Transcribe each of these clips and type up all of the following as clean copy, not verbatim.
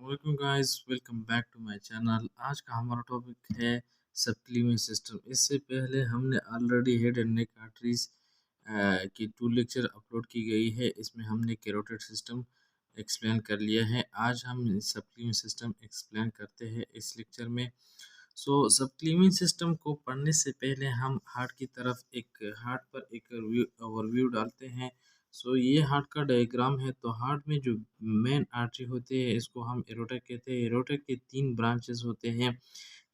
Welcome guys, welcome back to my channel. आज का हमारा टॉपिक है सप्लीमेंट सिस्टम। इससे पहले हमने already head and neck arteries की 2 लेक्चर अपलोड की गई है। इसमें हमने कैरोटिड सिस्टम एक्सप्लेन कर लिया है। आज हम सप्लीमेंट सिस्टम एक्सप्लेन करते हैं इस लेक्चर में। सप्लीमेंट सिस्टम को पढ़ने से पहले हम हार्ट की तरफ हार्ट पर एक ओवरव्यू डालते हैं। ये हार्ट का डायग्राम है। तो हार्ट में जो मेन आर्टरी होते हैं इसको हम एरोटा कहते हैं। एरोटा के 3 ब्रांचेस होते हैं।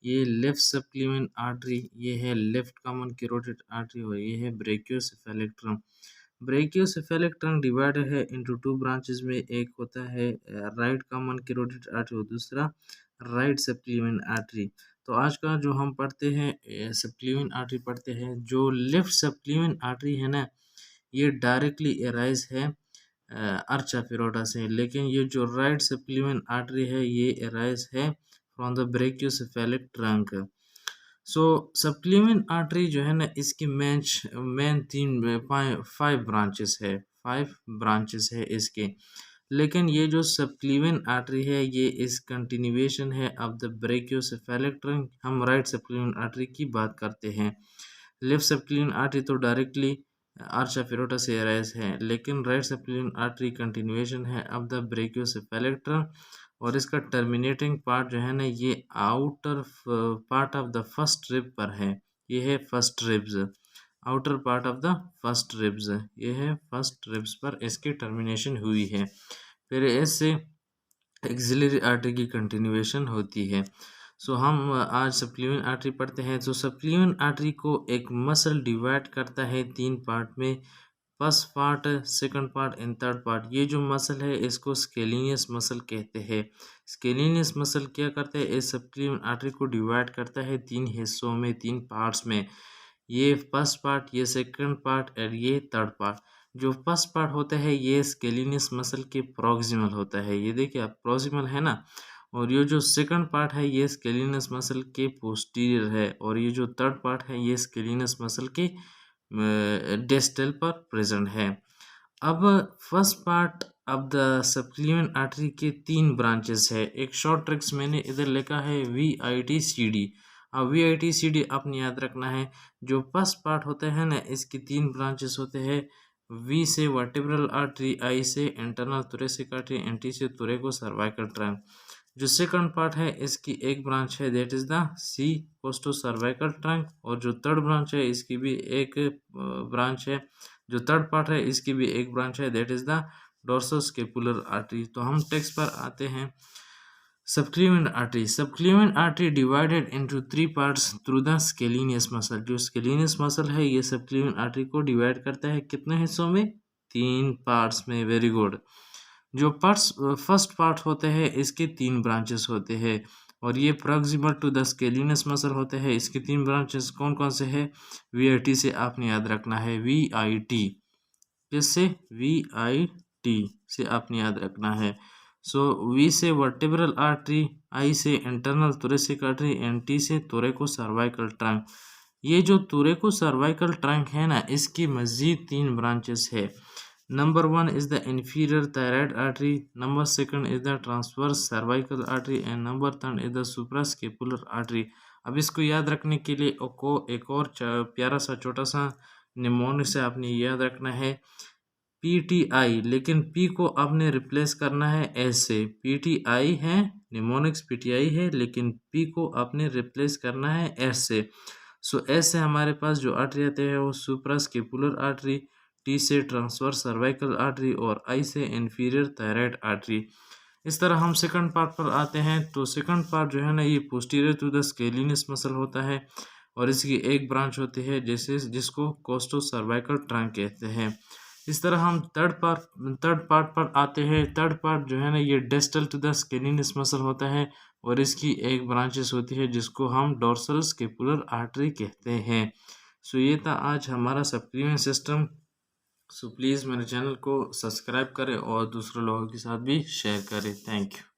ये लेफ्ट सप्लीमेंट आर्टरी, ये है लेफ्ट कॉमन कैरोटिड आर्टरी और ये है brachiocephalic trunk. Brachiocephalic trunk divided है इनटू 2 ब्रांचेस में। एक होता है राइट कॉमन कैरोटिड आर्टरी और दूसरा राइट सप्लीमेंट आर्टरी। तो आज का जो हम पढ़ते हैं सप्लीमेंट आर्टरी पढ़ते हैं। जो लेफ्ट सप्लीमेंट आर्टरी है ना, ये डायरेक्टली एराइज है अर्चा पेरोटा से, लेकिन ये जो राइट सप्लीमेंट आर्टरी है ये एराइज है from the brachiocephalic trunk. Supplement artery जो है ना, इसकी मेन 5 ब्रांचेस है। 5 ब्रांचेस है इसके। लेकिन ये जो सप्लीमेंट आर्टरी है ये इस कंटिन्यूएशन है ऑफ द ब्रेकियोसेफेलिक ट्रंक। हम राइट सप्लीमेंट आर्टरी की बात करते हैं। लेफ्ट सप्लीमेंट आर्टरी तो डायरेक्टली आर्चा पेरोटा से एराइज है, लेकिन राइट सप्लीमेंट आर्टरी कंटिन्यूएशन है ऑफ द ब्रेकियोसेफेलिक ट्रंक। और इसका टर्मिनेटिंग पार्ट जो है ना, ये outer part of the first rib पर है। ये है first ribs, outer part of the first ribs, ये है फर्स्ट रिब्स पर इसकी टर्मिनेशन हुई है। फिर इससे एक्सिलरी आर्टरी की कंटिन्यूएशन होती है। हम आज सप्लीमेंट आर्टरी पढ़ते हैं। सप्लीमेंट आर्टरी को एक मसल डिवाइड करता है 3 पार्ट में। First part, second part and third part. ये जो मसल है इसको स्केलिनियस मसल कहते हैं। स्केलिनियस मसल क्या करता है, इस सप्लीमेंट आर्टरी को डिवाइड करता है 3 हिस्सों में, 3 पार्ट्स में। ये फर्स्ट पार्ट, ये सेकंड पार्ट और ये थर्ड पार्ट। जो फर्स्ट पार्ट होता है ये स्केलिनियस मसल के प्रॉक्सिमल होता है। ये देखिए आप, प्रॉक्सिमल है ना। और ये जो सेकंड पार्ट है ये स्केलिनस मसल के पोस्टीरियर है। और ये जो थर्ड पार्ट है ये स्केलिनस मसल के डिस्टल पर प्रेजेंट है। अब first part of the supplement artery के 3 ब्रांचेस है। एक शॉर्ट ट्रिक्स मैंने इधर लिखा है VITCD। अब VITCD आपने याद रखना है। जो फर्स्ट पार्ट होता है ना, इसके 3 ब्रांचेस होते हैं। V से वर्टिब्रल आर्टरी, I से इंटरनल थोरेसिक आर्टरी, NT से थोरेको सर्वाइकल ट्रंक। जो सेकंड पार्ट है इसकी एक ब्रांच है, that is the C costo cervical trunk. और जो थर्ड ब्रांच है इसकी भी एक ब्रांच है। जो थर्ड पार्ट है इसकी भी एक ब्रांच है, that is the dorsoscapular artery. तो हम टेक्स्ट पर आते हैं। Supplement artery. Supplement artery divided into 3 parts through the scalenus muscle. जो स्केलिनियस मसल है ये सप्लीमेंट आर्टरी को डिवाइड करता है कितने हिस्सों में, 3 पार्ट्स में। Very good. जो फर्स्ट पार्ट होते हैं इसके 3 ब्रांचेस होते हैं। और ये प्रॉक्सिमल टू द स्केलिनस मसल होते हैं। इसके 3 ब्रांचेस कौन कौन से हैं, VIT से आपने याद रखना है। VIT किससे, VIT से आपने याद रखना है। V से वर्टिब्रल आर्टरी, I से इंटरनल थोरेसिक आर्टरी, NT से थोरेको सर्वाइकल ट्रंक। ये जो थोरेको सर्वाइकल ट्रंक है ना, इसकी मजीद 3 ब्रांचेस है। Number 1 is the inferior thyroid artery, number 2 is the transverse cervical artery and number 3 is the suprascapular artery। अब इसको याद रखने के लिए एक और प्यारा सा छोटा सा निमोनिक से आपने याद रखना है, PTI। लेकिन P को आपने रिप्लेस करना है S से। PTI है, निमोनिक्स PTI है, लेकिन P को आपने रिप्लेस करना है S से। S से हमारे पास जो आर्टरी आते हैं वो सुप्रास्केपुलर आर्टरी, T से ट्रांसवर्स सर्वाइकल आर्टरी और I से इंफीरियर थायराइड आर्टरी। इस तरह हम सेकंड पार्ट पर आते हैं। तो सेकंड पार्ट जो है ना, ये पोस्टीरियर टू द स्केलिनस मसल होता है और इसकी एक ब्रांच होती है जिसको कोस्टो सर्वाइकल ट्रंक कहते हैं। इस तरह हम थर्ड पार्ट पर आते हैं। थर्ड पार्ट जो है ना, ये डिस्टल टू द स्केलिनस मसल होता है और इसकी एक ब्रांचेस होती है जिसको हम डोर्सल स्केपुलर आर्टरी कहते हैं। ये था आज हमारा सप्लीमेंट सिस्टम। प्लीज़ मेरे चैनल को सब्सक्राइब करें और दूसरे लोगों के साथ भी शेयर करें। Thank you.